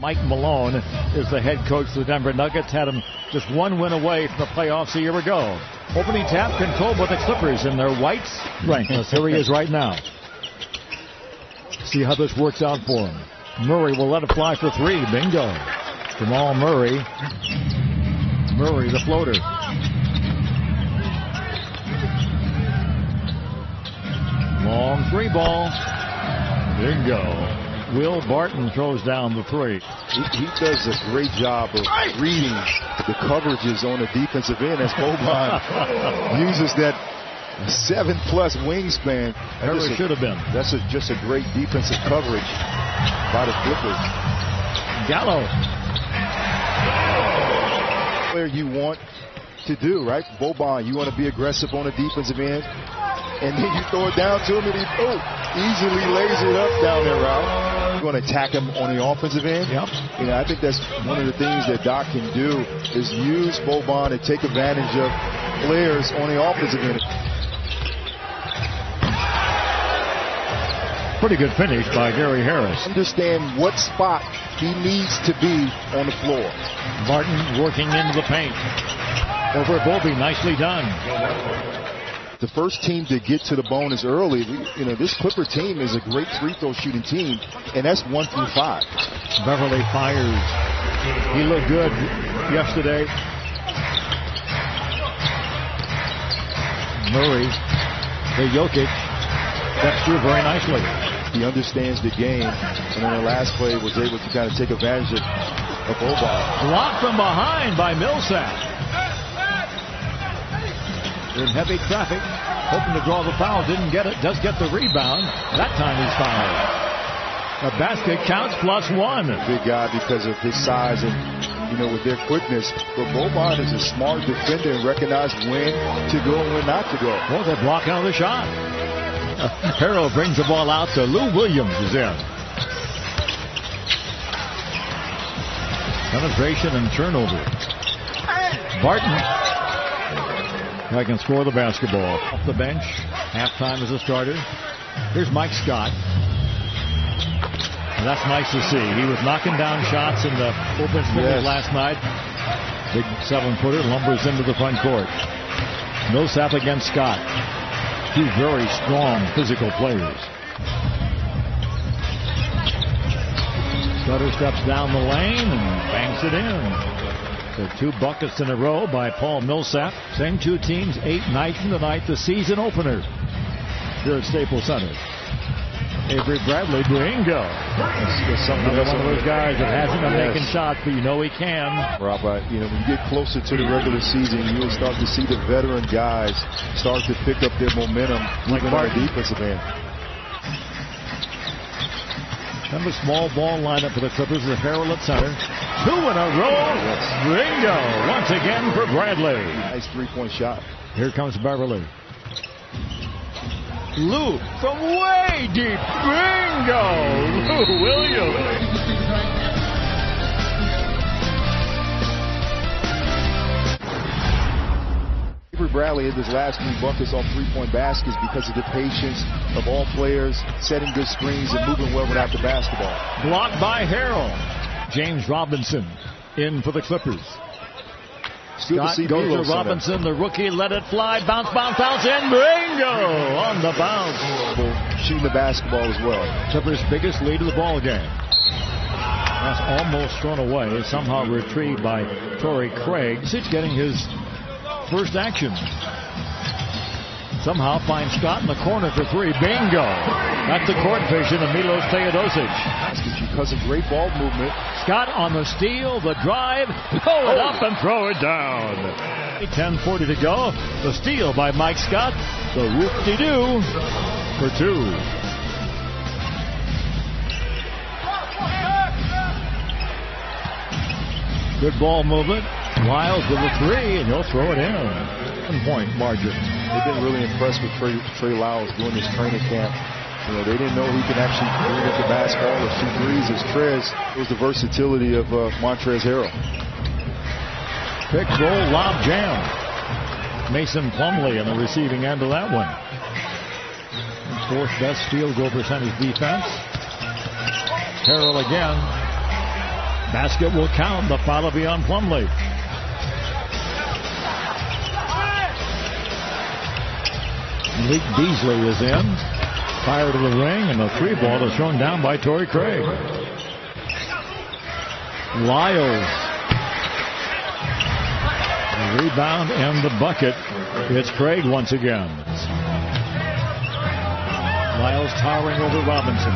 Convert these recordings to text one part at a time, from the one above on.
Mike Malone is the head coach of the Denver Nuggets. Had him just one win away from the playoffs a year ago. Opening tap controlled by the Clippers in their white strengthless. Here he is right now. See how this works out for him. Murray will let it fly for three. Bingo. Jamal Murray. Murray the floater. Long three ball. Bingo. Will Barton throws down the three. He does a great job of reading the coverages on the defensive end as Boban uses that 7+ wingspan. Never should have been. That's just a great defensive coverage by the Clippers. Gallo. Where you want to do, right? Boban, you want to be aggressive on the defensive end, and then you throw it down to him, and he easily lays it up down there, right? You're going to attack him on the offensive end. Yep. You know, I think that's one of the things that Doc can do is use Boban and take advantage of players on the offensive end. Pretty good finish by Gary Harris. Understand what spot he needs to be on the floor. Martin working into the paint. Over Bobby, nicely done. The first team to get to the bonus early. You know, this Clipper team is a great free throw shooting team, and that's 1 through 5. Beverly fires. He looked good yesterday. Murray, the Jokic, steps through very nicely. He understands the game, and in the last play was able to kind of take advantage of Boban. Blocked from behind by Millsap. In heavy traffic, hoping to draw the foul, didn't get it, does get the rebound. That time he's fouled. The basket counts +1. Big guy because of his size and, you know, with their quickness. But Boban is a smart defender and recognizes when to go and when not to go. Well, they're blocking on the shot. Harrell brings the ball out to Lou Williams is in. Penetration and turnover. Barton. I can score the basketball. Off the bench. Halftime as a starter. Here's Mike Scott. And that's nice to see. He was knocking down shots in the open scrimmage last night. Big 7-footer lumbers into the front court. Millsap against Scott. Two very strong physical players. Scudder steps down the lane and banks it in. So 2 buckets in a row by Paul Millsap. Same two teams, 8 nights in the night, the season opener here at Staples Center. Avery Bradley, bingo. Another one of those guys that hasn't been making shots, but you know he can. Rob, you know, when you get closer to the regular season, you'll start to see the veteran guys start to pick up their momentum, even on the defensive end. And the small ball lineup for the Clippers is Harrell at center. 2 in a row. Bingo. Once again for Bradley. Nice 3-point shot. Here comes Beverly. Lou from way deep. Bingo. Lou Williams. Bradley hit his last 3 buckets off 3-point baskets because of the patience of all players, setting good screens and moving well without the basketball. Blocked by Harrell. James Robinson in for the Clippers. Scott goes to Robinson, the rookie, let it fly, bounce, in, bingo! On the bounce. Shooting the basketball as well. Clippers' biggest lead of the ball game. That's almost thrown away, somehow retrieved by Torrey Craig. He's getting his first action. Somehow finds Scott in the corner for 3. Bingo! That's the court vision of Milos Teodosic. Because of great ball movement. Scott on the steal, the drive, pull it up and throw it down. 10:40 to go. The steal by Mike Scott. The whoop-de-doo for 2. Good ball movement. Wiles with a 3, and he'll throw it in. 1-point margin. They've been really impressed with Trey Lyles doing this training camp. You know, they didn't know he could actually bring up the basketball or shoot threes as Trez. It was the versatility of Montrezl Harrell. Pick, roll, lob, jam. Mason Plumlee on the receiving end of that one. 4th best field goal percentage defense. Harrell again. Basket will count. The foul will be on Plumlee. Malik Beasley is in. Fired to the ring, and the three ball is thrown down by Torrey Craig. Lyles. The rebound and the bucket. It's Craig once again. Lyles towering over Robinson.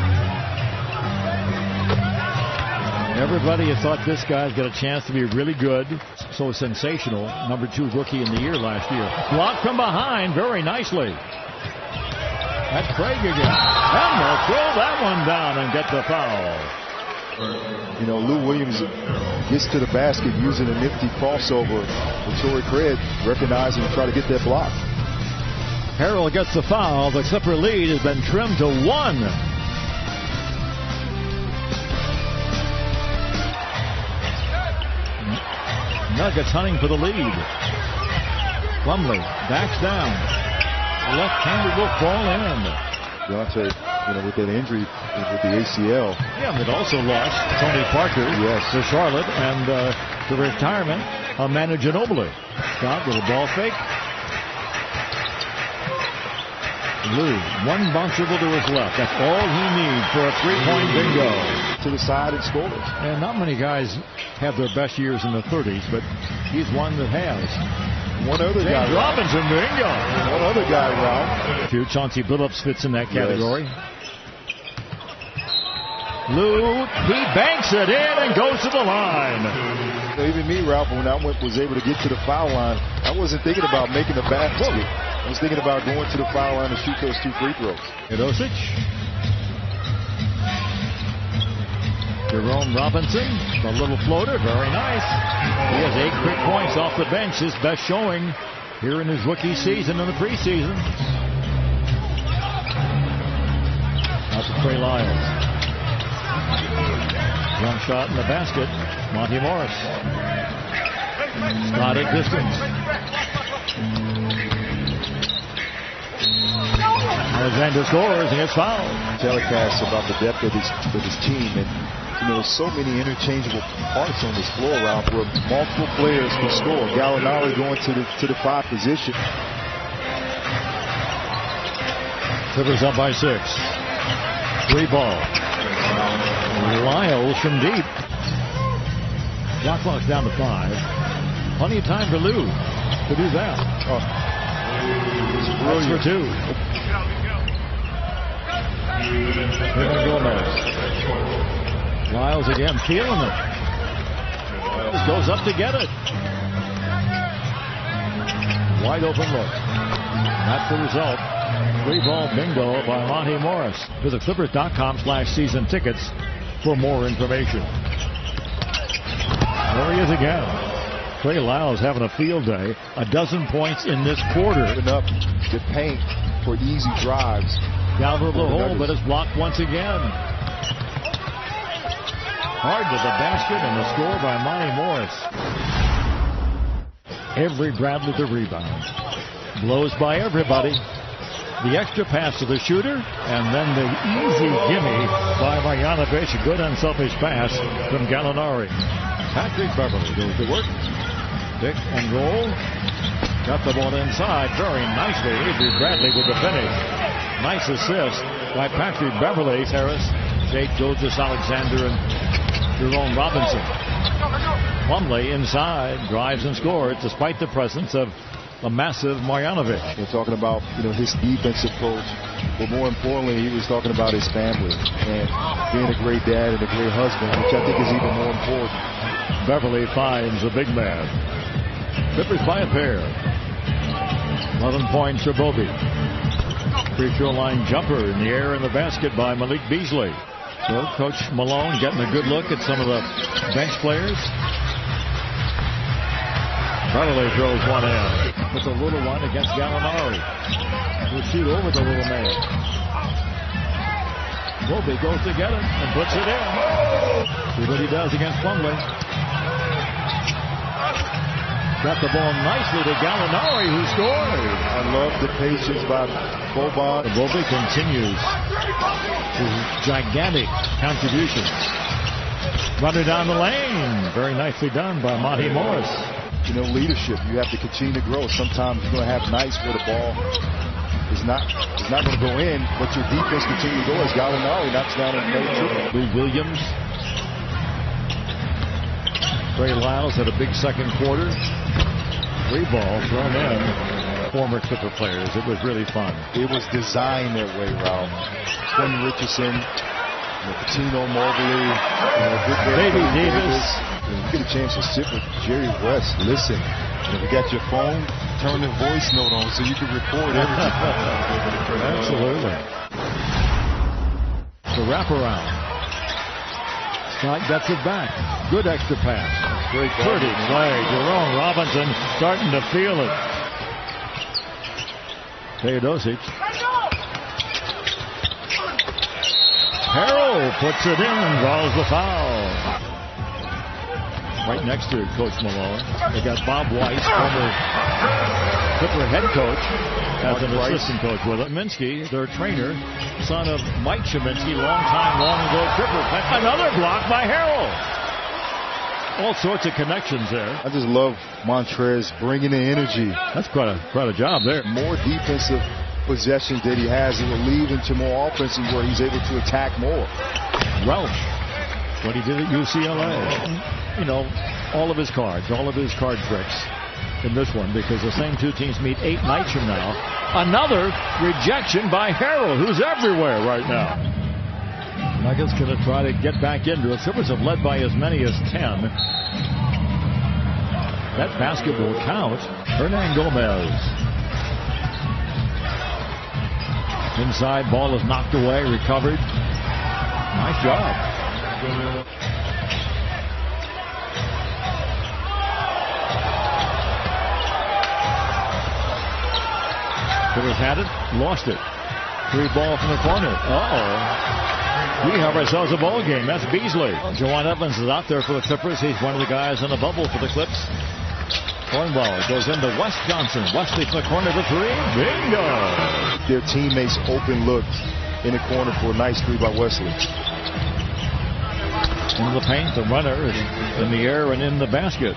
Everybody had thought this guy's got a chance to be really good. So sensational. Number 2 rookie in the year last year. Blocked from behind very nicely. That's Craig again. And they'll throw that one down and get the foul. You know, Lou Williams gets to the basket using a nifty crossover with Torrey Craig, recognizing and try to get that block. Harrell gets the foul. The Clipper lead has been trimmed to 1. Nuggets hunting for the lead. Plumlee backs down. Left-handed will fall in. Deontay, with that injury with the ACL. Yeah, but also lost Tony Parker to Charlotte and the retirement of Manu Ginobili. Scott with a ball fake. Lou, one bouncer will do his left. That's all he needs for a three-point bingo. To the side and scores. And not many guys have their best years in the 30s, but he's one that has. One other guy. Robinson, bingo. One other guy, Ralph. Chauncey Billups fits in that category. Lou, he banks it in and goes to the line. Even me, Ralph, when I was able to get to the foul line, I wasn't thinking about making a basket. I was thinking about going to the foul line to shoot those 2 free throws. Idosic. Jerome Robinson, the little floater, very nice. He has 8 quick points off the bench, his best showing here in his rookie season in the preseason. Out to Trey Lyles. Jump shot in the basket. Monty Morris. Not at distance. Alexander scores and gets fouled. Telecast about the depth of his team, and so many interchangeable parts on this floor, Ralph, where multiple players can score. Gallinari going to the 5 position. Clippers up by 6. 3 ball. Lyles from deep. Shot clock's down to 5. Plenty of time for Lou to do that. That's for 2. Here Gomez. Lyles again, feeling it. Lyles goes up to get it. Wide open look. That's the result. 3-ball bingo by Monty Morris. Visit Clippers.com/season tickets for more information. There he is again. Trey Lyles having a field day. 12 points in this quarter. Enough to paint for easy drives. Down to the hole, but it's blocked once again. Hard to the basket and the score by Monty Morris. Avery Bradley the rebound. Blows by everybody. The extra pass to the shooter, and then the easy gimme by Marjanovic. A good unselfish pass from Gallinari. Patrick Beverly goes to work. Pick and roll. Got the ball inside very nicely. Avery Bradley with the finish. Nice assist by Patrick Beverly. Harris, Jake Gilgis, Alexander, and Jerome Robinson. Plumlee inside, drives and scores despite the presence of a massive Marjanovic. We're talking about his defensive approach, but more importantly, he was talking about his family and being a great dad and a great husband, which I think is even more important. Beverly finds the big man. Clippers by a pair. 11 points for Bobby. Free throw line jumper in the air in the basket by Malik Beasley. So Coach Malone getting a good look at some of the bench players. Beverly throws one in. Puts a little one against Gallinari. He'll shoot over the little man. Bobby goes to get it and puts it in. See what he does against Plumlee. Got the ball nicely to Gallinari, who scored. I love the patience by Boban. Bobby continues his gigantic contribution. Runner down the lane. Very nicely done by Monty Morris. You know, leadership. You have to continue to grow. Sometimes you're going to have nights where the ball is not going to go in, but your defense continues to go as Gallinari knocks down another triple. Lee Williams. Trey Lyles had a big second quarter. 3 ball thrown in. Former Clipper players. It was really fun. It was designed that way, Ralph. Quentin Richardson, Patino Mobley, Baby Davis. You get a chance to sit with Jerry West. Listen, if you got your phone, turn the voice note on so you can record everything. Absolutely. The wraparound. Scott gets it back. Good extra pass. Great pretty play. Jerome Robinson starting to feel it. Teodosic. Harrell puts it in, draws the foul. Right next to Coach Malone, they got Bob Weiss, former Clipper head coach, as an assistant coach with it. Minsky, their trainer, son of Mike Sheminsky, long ago Clipper. Another block by Harrell. All sorts of connections there. I just love Montrez bringing the energy. That's quite a job there. More defensive possessions that he has, it will lead into more offensive where he's able to attack more. Welsh, what he did at UCLA. You know, all of his card tricks in this one, because the same 2 teams meet 8 nights from now. Another rejection by Harrell, who's everywhere right now. Nuggets going to try to get back into it. Clippers have led by as many as 10. That basket will count. Hernan Gomez. Inside, ball is knocked away, recovered. Nice job. Clippers had it, lost it. 3 ball from the corner. We have ourselves a ball game. That's Beasley. Jawan Evans is out there for the Clippers. He's one of the guys in the bubble for the Clips. Cornball goes into Wes Johnson. Wesley from the corner to 3. Bingo! Their teammates open look in the corner for a nice 3 by Wesley. Into the paint, the runner is in the air and in the basket.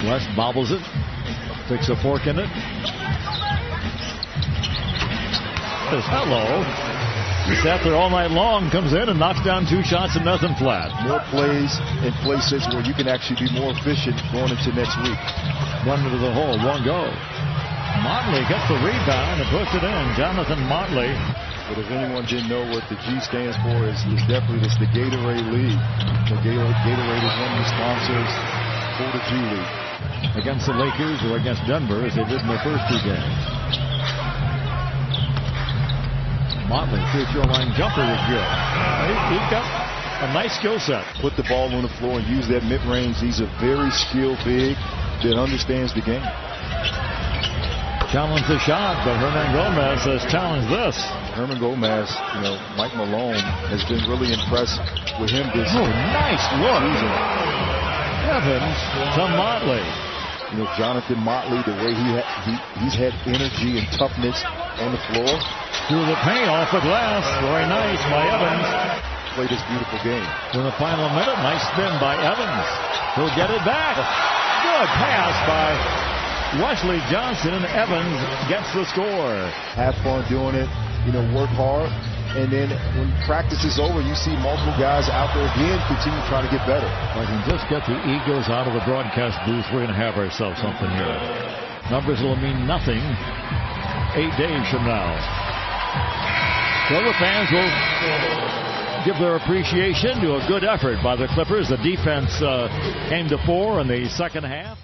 West bobbles it, sticks a fork in it. Hello. He sat there all night long, comes in and knocks down 2 shots and nothing flat. More plays in places where you can actually be more efficient going into next week. Run into the hole, 1 go. Motley gets the rebound and puts it in. Jonathan Motley. But if anyone didn't know what the G stands for, is definitely the Gatorade League. The Gatorade is one of the sponsors for the G League. Against the Lakers or against Denver, as they did in their first 2 games. Motley, free throw line jumper is good. He's got a nice skill set. Put the ball on the floor and use that mid-range. He's a very skilled big that understands the game. Challenge the shot, but Hernan Gomez has challenged this. Hernan Gomez, Mike Malone has been really impressed with him this season. Nice look. Season. Evans to Motley. Jonathan Motley, the way he's had energy and toughness on the floor. Through the paint, off the glass. Very nice by Evans. Play this beautiful game. In the final minute, nice spin by Evans. He'll get it back. Good pass by Wesley Johnson, and Evans gets the score. Have fun doing it. Work hard. And then when practice is over, you see multiple guys out there again continue trying to get better. If I can just get the egos out of the broadcast booth, we're going to have ourselves something here. Numbers will mean nothing 8 days from now. So the fans will give their appreciation to a good effort by the Clippers. The defense came to 4 in the second half.